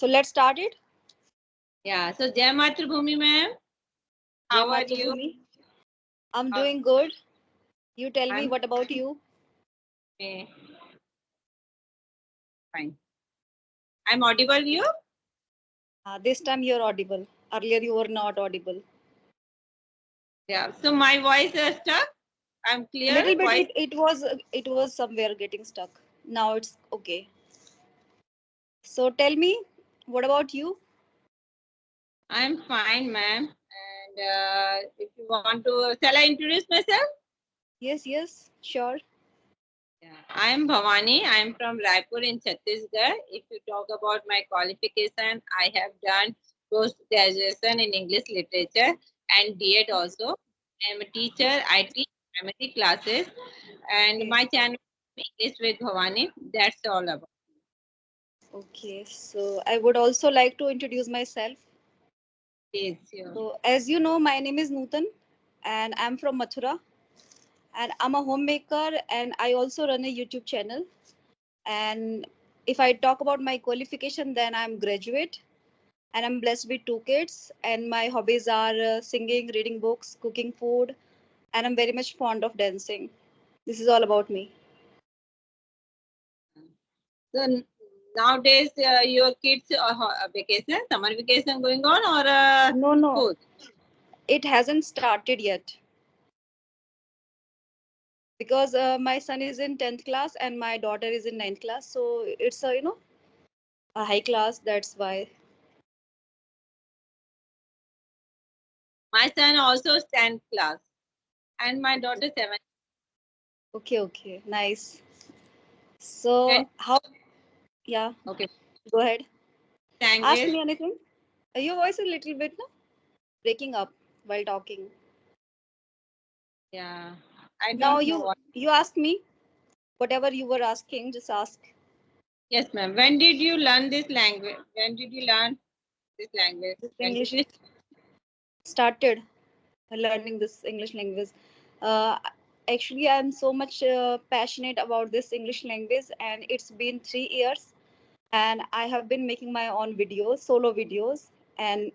So let's start it. Yeah. So Jai Matrabhumi ma'am, Jai how are you? Matrabhumi. I'm Uh, doing good. You tell me, I'm what about you? okay, fine. I'm audible you? This time you're audible. Earlier you were not audible. Yeah. So my voice is stuck. I'm A clear little bit. voice. It was somewhere getting stuck. Now it's okay. So tell me, what about you? I'm fine, ma'am. And if you want to, shall I introduce myself? Yes, yes, sure. Yeah. I'm Bhavani. I'm from Raipur in Chhattisgarh. If you talk about my qualification, I have done post graduation in English literature and DEd also. I'm a teacher. I teach primary classes, and Okay. my channel is English with Bhavani. That's all about. Okay. So I would also like to introduce myself. Yes, sure. So as you know, my name is Nutan, and I'm from Mathura, and I'm a homemaker, and I also run a YouTube channel. And if I talk about my qualification, then I'm graduate, and I'm blessed with two kids. And my hobbies are singing, reading books, cooking food, and I'm very much fond of dancing. This is all about me. So nowadays, your kids vacation, summer vacation going on or No, no, school? it hasn't started yet because my son is in 10th class and my daughter is in ninth class. So it's a high class. That's why. My son also 10th class, and my daughter 7th. Okay, okay, nice. So And how? Yeah, okay, go ahead. Ask language. me anything. Your voice is a little bit breaking up while talking. Yeah, I Now don't know you what. you ask me whatever you were asking. Just ask. Yes, ma'am. When did you learn this language? When did you learn this language? This When did English you? started learning this English language. Uh, Actually, I'm so much passionate about this English language, and it's been 3 years, and I have been making my own videos, solo videos, and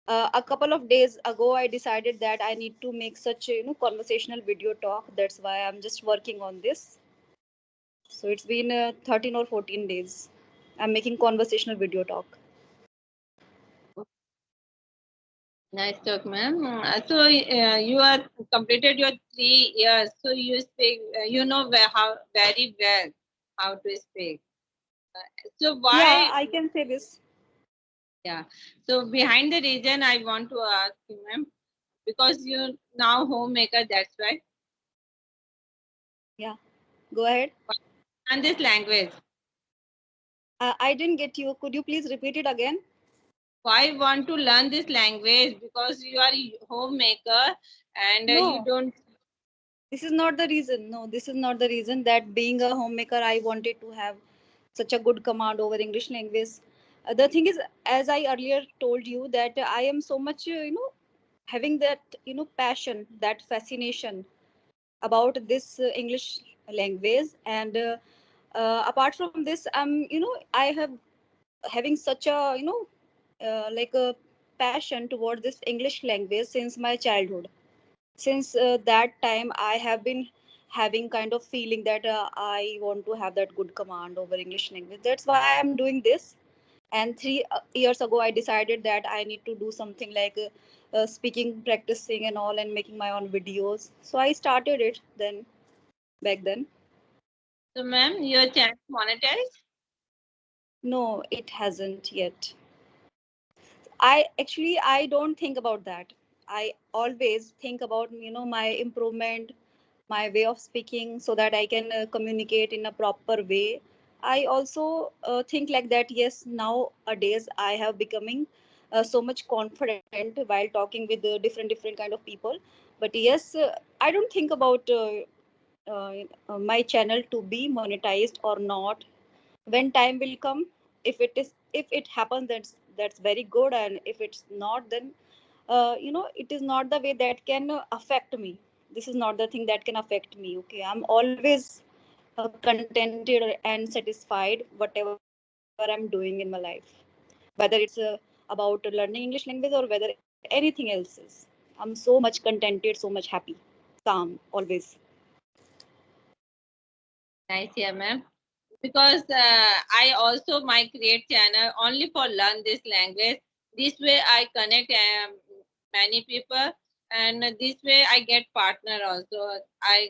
a couple of days ago, I decided that I need to make such a conversational video talk. That's why I'm just working on this. So it's been 13 or 14 days. I'm making conversational video talk. Nice talk, ma'am. So you are completed your 3 years. So you speak. You know how very well how to speak. So Yeah, why? I can say this. Yeah. So behind the reason I want to ask you, ma'am, because you now homemaker. That's why. Yeah, go ahead. And this language. I didn't get you. Could you please repeat it again? Why want to learn this language? Because you are a homemaker and you No, don't. this is not the reason. No, this is not the reason that being a homemaker, I wanted to have such a good command over English language. The thing is, as I earlier told you, that I am so much, having that, passion, that fascination about this English language. And apart from this, I have having such a, like a passion toward this English language since my childhood. Since that time I have been having kind of feeling that I want to have that good command over English language. That's why I am doing this. And 3 years ago I decided that I need to do something like speaking, practicing and all, and making my own videos. So I started it then, back then. So, ma'am, your channel monetized? No, it hasn't yet. I don't think about that. I always think about my improvement, my way of speaking, so that I can communicate in a proper way. I also think like that. Yes, nowadays I have becoming so much confident while talking with different kind of people. But yes, I don't think about uh, my channel to be monetized or not. When time will come, if it happens, that's very good, and if it's not, then it is not the way that can affect me. This is not the thing that can affect me. Okay, I'm always contented and satisfied whatever I'm doing in my life. whether it's about learning English language or whether anything else is. I'm so much contented, so much happy, calm always. Nice, yeah, ma'am. Because I also might create channel only for learn this language. This way I connect many people, and this way I get partner also. I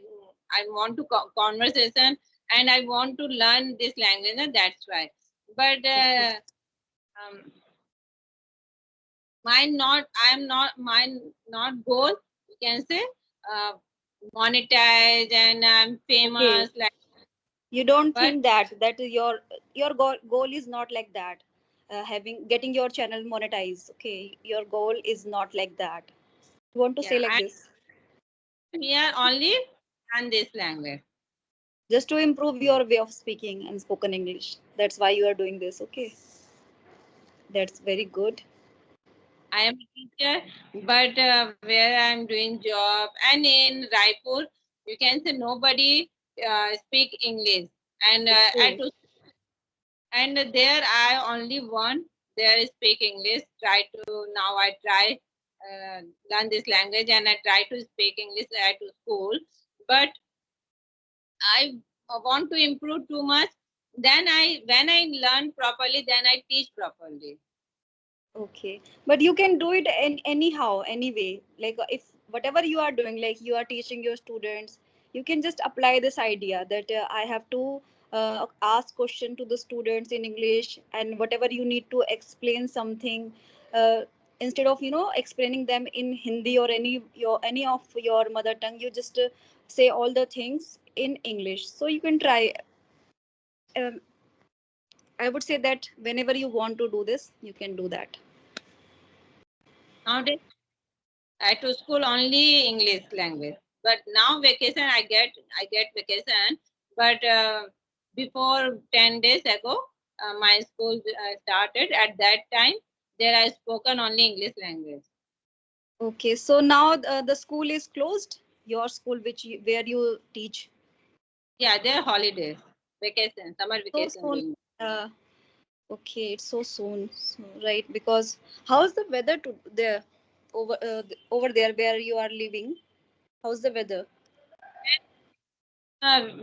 want to conversation, and I want to learn this language. And that's why. But um, mine not. I'm not mine. Not goal. You can say uh, monetize and I'm famous. Okay, Like, you don't but think that your goal is not like that, having getting your channel monetized. Okay, your goal is not like that. You want to yeah, say like I'm this here only and this language. just to improve your way of speaking and spoken English. That's why you are doing this. Okay, that's very good. I am a teacher, but where I'm doing job and in Raipur, you can say nobody speak English, and Okay. and there I only one there speak English. Try to now I try learn this language and I try to speak English at school, but I want to improve too much. Then I when I learn properly, then I teach properly. Okay, but you can do it anyhow, anyway. Like if whatever you are doing, like you are teaching your students, you can just apply this idea that I have to ask question to the students in English, and whatever you need to explain something, uh, instead of explaining them in Hindi or any of your mother tongue, you just say all the things in English. So you can try. Um, I would say that whenever you want to do this, you can do that. Nowadays I to school only English language. But now vacation I get vacation. But before 10 days ago, my school started. At that time, there I spoken only English language. Okay, so now the school is closed. Your school, where you teach, Yeah, there holidays, vacation, summer so vacation soon. going. Uh, okay, it's so soon, right? Because how's the weather to there, over there where you are living? How's the weather?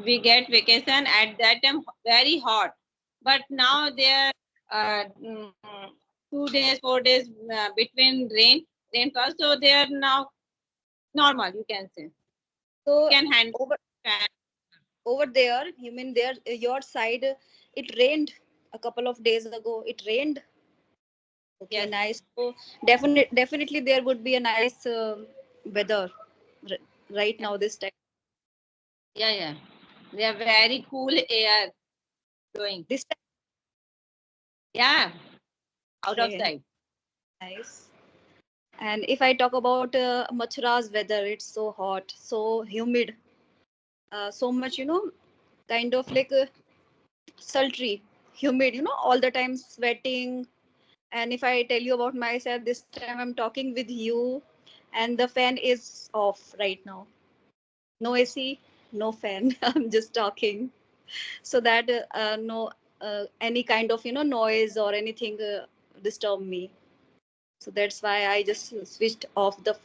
We get vacation at that time very hot. But now there 2 days, 4 days between rainfall. So they are now normal. You can say So can handle. over over there, you mean there your side? It rained a couple of days ago. It rained. Okay, Yes. nice. So definitely there would be a nice weather r- right Yeah, now this time. yeah, yeah. They are very cool air blowing. This time, Yeah, out of okay, sight. nice. And if I talk about Mathura's weather, it's so hot, so humid, so much, kind of like sultry, humid, all the time sweating. And if I tell you about myself, this time I'm talking with you, and the fan is off right now. No AC, no fan. I'm just talking, so that no any kind of noise or anything disturb me. So that's why I just switched off the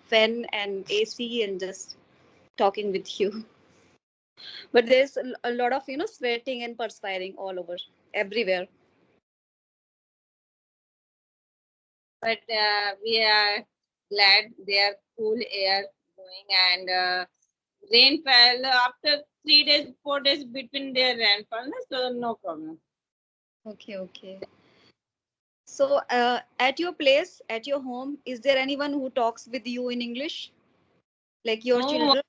fan and AC and just talking with you. But there's a lot of sweating and perspiring all over, everywhere. But we are glad they are cool air blowing and rainfall after 3 days, 4 days between their rainfall. So no problem. Okay, okay. So at your place, at your home, is there anyone who talks with you in English, like your No, children?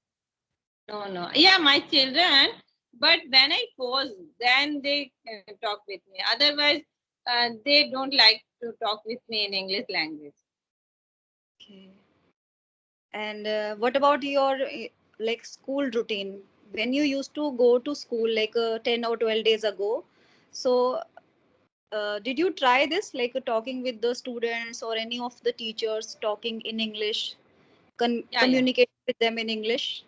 no, no. Yeah, my children. But when I pose, then they talk with me. Otherwise, they don't like to talk with me in English language. Okay. And what about your like school routine? When you used to go to school like 10 or 12 days ago, so did you try this, like talking with the students or any of the teachers, talking in English, Yeah, yeah. communicate with them in English?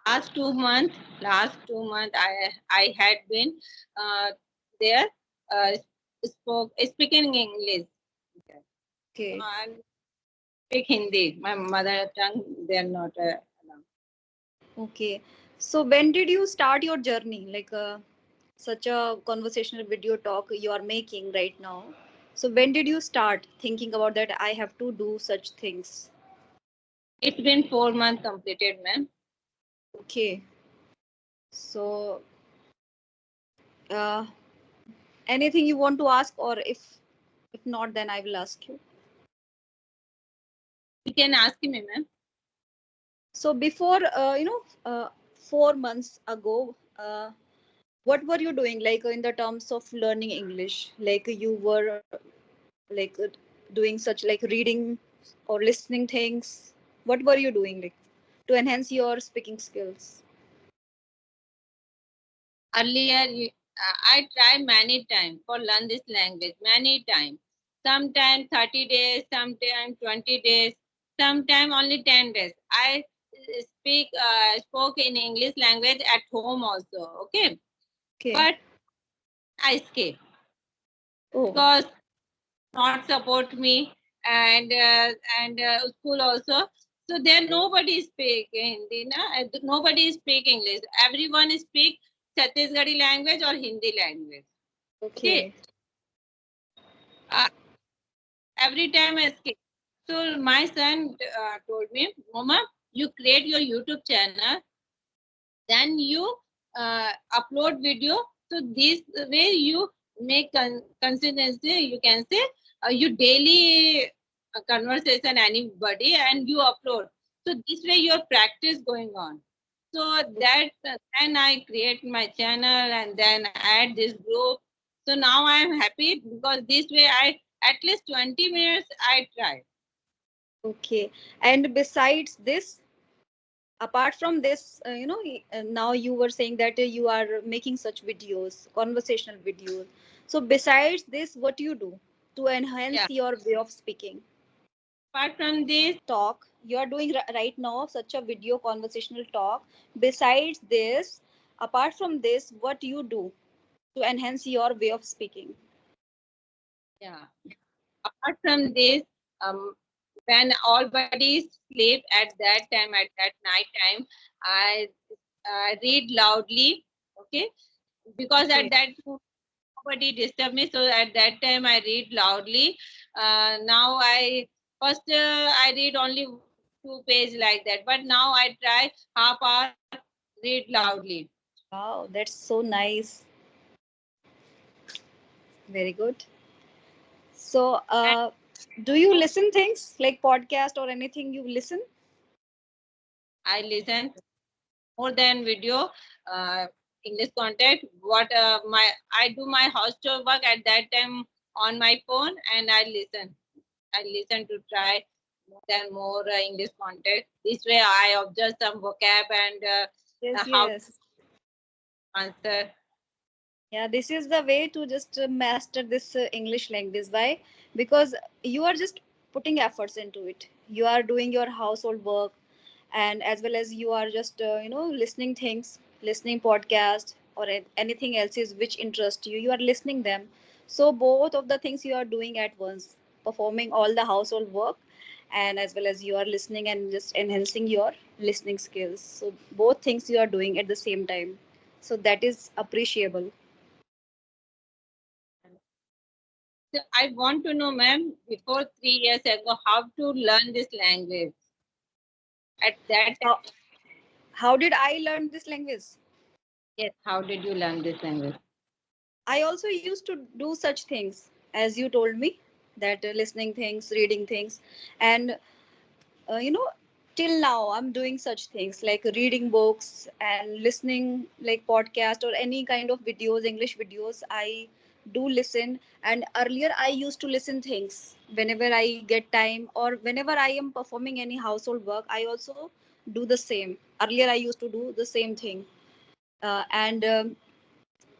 Last 2 months, I had been uh, there. speaking English. Okay. Okay. And speak Hindi. My mother tongue, they are not allowed. Okay. So when did you start your journey? Like such a conversational video talk you are making right now. So when did you start thinking about that I have to do such things? It's been 4 months completed, ma'am. Okay. So uh, anything you want to ask, or if not, then I will ask you. You can ask me, ma'am. So before 4 months ago, what were you doing, like in the terms of learning English? Like you were like doing such like reading or listening things? What were you doing like to enhance your speaking skills? Earlier, I tried many times for learn this language, many times. Sometimes 30 days, sometimes 20 days, sometimes only 10 days. I spoke in English language at home also, okay? Okay. But I escaped Oh. because not support me and school also. So there nobody speak Hindi, na? Nobody speak English. Everyone speak Chhattisgarhi language or Hindi language. Okay. Okay. Uh, every time I skip. So my son told me, Mama, you create your YouTube channel, then you upload video. So this way you make consistency. You can say you daily conversation anybody and you upload. So this way your practice going on. So that then I create my channel and then add this group. So now I am happy because this way I at least 20 minutes I try. Okay. And besides this, apart from this, now you were saying that you are making such videos, conversational videos. So besides this, what do you do to Yeah. enhance your way of speaking? Apart from this, Talk you are doing right now, such a video conversational talk. Besides this, apart from this, what you do to enhance your way of speaking? yeah. Apart from this, when all bodies sleep at that time, at that night time, I read loudly. Okay, because at Okay. that nobody disturb me, so at that time I read loudly. Now I first I read only 2 page like that, but now I try half hour read loudly. Wow, that's so nice. Very good. So And do you listen things like podcast or anything you listen? I listen more than video. Uh, English content. What my I do my house chore work at that time on my phone, and I listen. I listen to try more than more English content. This way, I observe some vocab and Yes, how to yes. answer. Yeah, this is the way to just master this English language. Why? Because you are just putting efforts into it. You are doing your household work, and as well as you are just listening things, listening podcast or anything else is which interest you. You are listening them. So both of the things you are doing at once, performing all the household work, and as well as you are listening and just enhancing your listening skills. So both things you are doing at the same time. So that is appreciable. So I want to know, ma'am, before 3 years ago, how to learn this language. At that time, How, how did I learn this language? yes, how did you learn this language? I also used to do such things as you told me, that listening things, reading things, and uh, you know till now I'm doing such things like reading books and listening like podcast or any kind of videos, English videos. I do listen, and earlier I used to listen things whenever I get time or whenever I am performing any household work. I also do the same. Earlier I used to do the same thing, and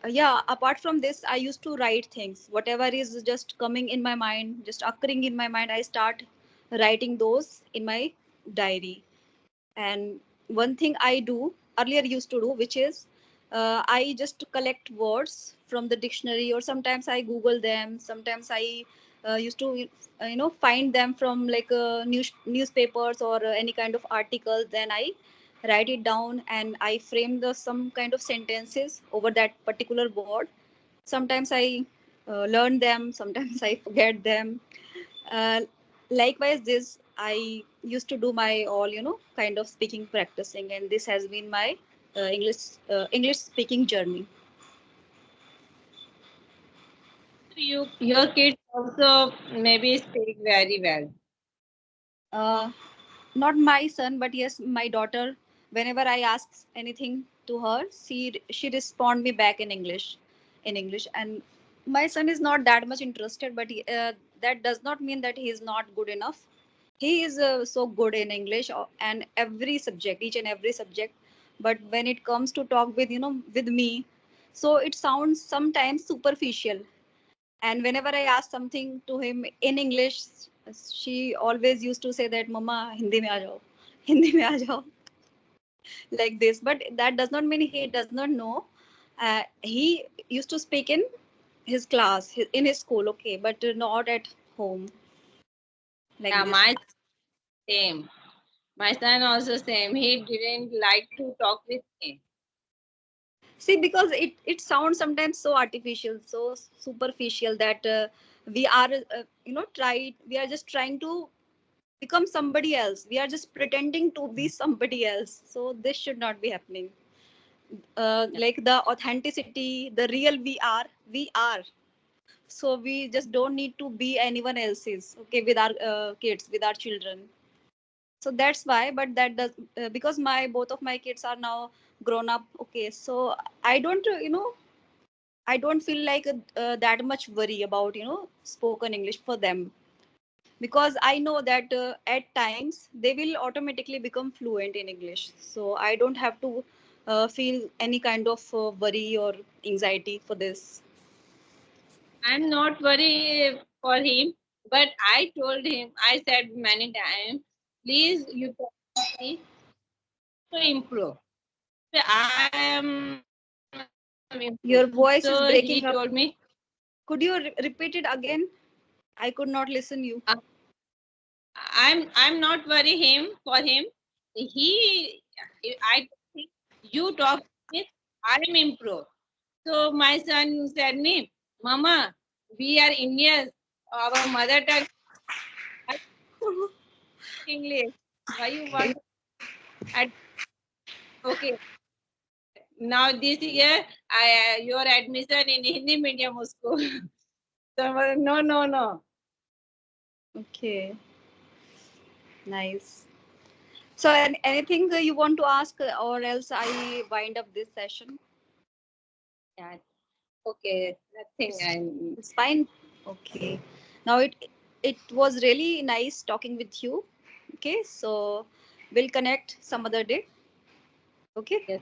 yeah, apart from this I used to write things, whatever is just coming in my mind, just occurring in my mind, I start writing those in my diary. And one thing I do earlier used to do, which is I just collect words from the dictionary, or sometimes I Google them. Sometimes I used to, find them from like newspapers or any kind of articles. Then I write it down and I frame the some kind of sentences over that particular word. Sometimes I learn them. Sometimes I forget them. Uh, Likewise, this I used to do my all kind of speaking practicing, and this has been my English speaking journey. Your kids also maybe speak very well. Uh, Not my son, but yes, my daughter. Whenever I ask anything to her, she respond me back in English. And my son is not that much interested, but that does not mean that he is not good enough. He is so good in English and every subject, each and every subject. But when it comes to talk with with me, so it sounds sometimes superficial. And whenever I asked something to him in English, she always used to say that mama hindi mein aa jao, hindi mein aa jao, like this. But that does not mean he does not know. He used to speak in his class, in his school, okay, but not at home, like Yeah, this. my same. My son also same. He didn't like to talk with me. See, because it sounds sometimes so artificial, so superficial, that we are we are just trying to become somebody else. We are just pretending to be somebody else. So this should not be happening. Like the authenticity, the real we are. So we just don't need to be anyone else's. Okay, with our kids, with our children. So that's why. But that does because my both of my kids are now grown up. Okay, so I don't I don't feel like that much worry about spoken English for them, because I know that at times they will automatically become fluent in English. So I don't have to feel any kind of worry or anxiety for this. I'm not worried for him, but I told him, I said many times, please you talk to me to improve. So I am improved. Your voice So is he breaking up. told me, Could you repeat it again? I could not listen you. I'm not worry him for him. He I think you talk with I'm improved. So my son said me, Mama, we are Indians. Our mother tongue is English. Why you Okay. want? At, okay. Now this year, your admission in Hindi medium school. So no. Okay. Nice. So anything you want to ask, or else I wind up this session? Yeah. Okay. Nothing. It's I'm. it's fine. Okay. Now it was really nice talking with you. Okay, so we'll connect some other day. Okay. Yes.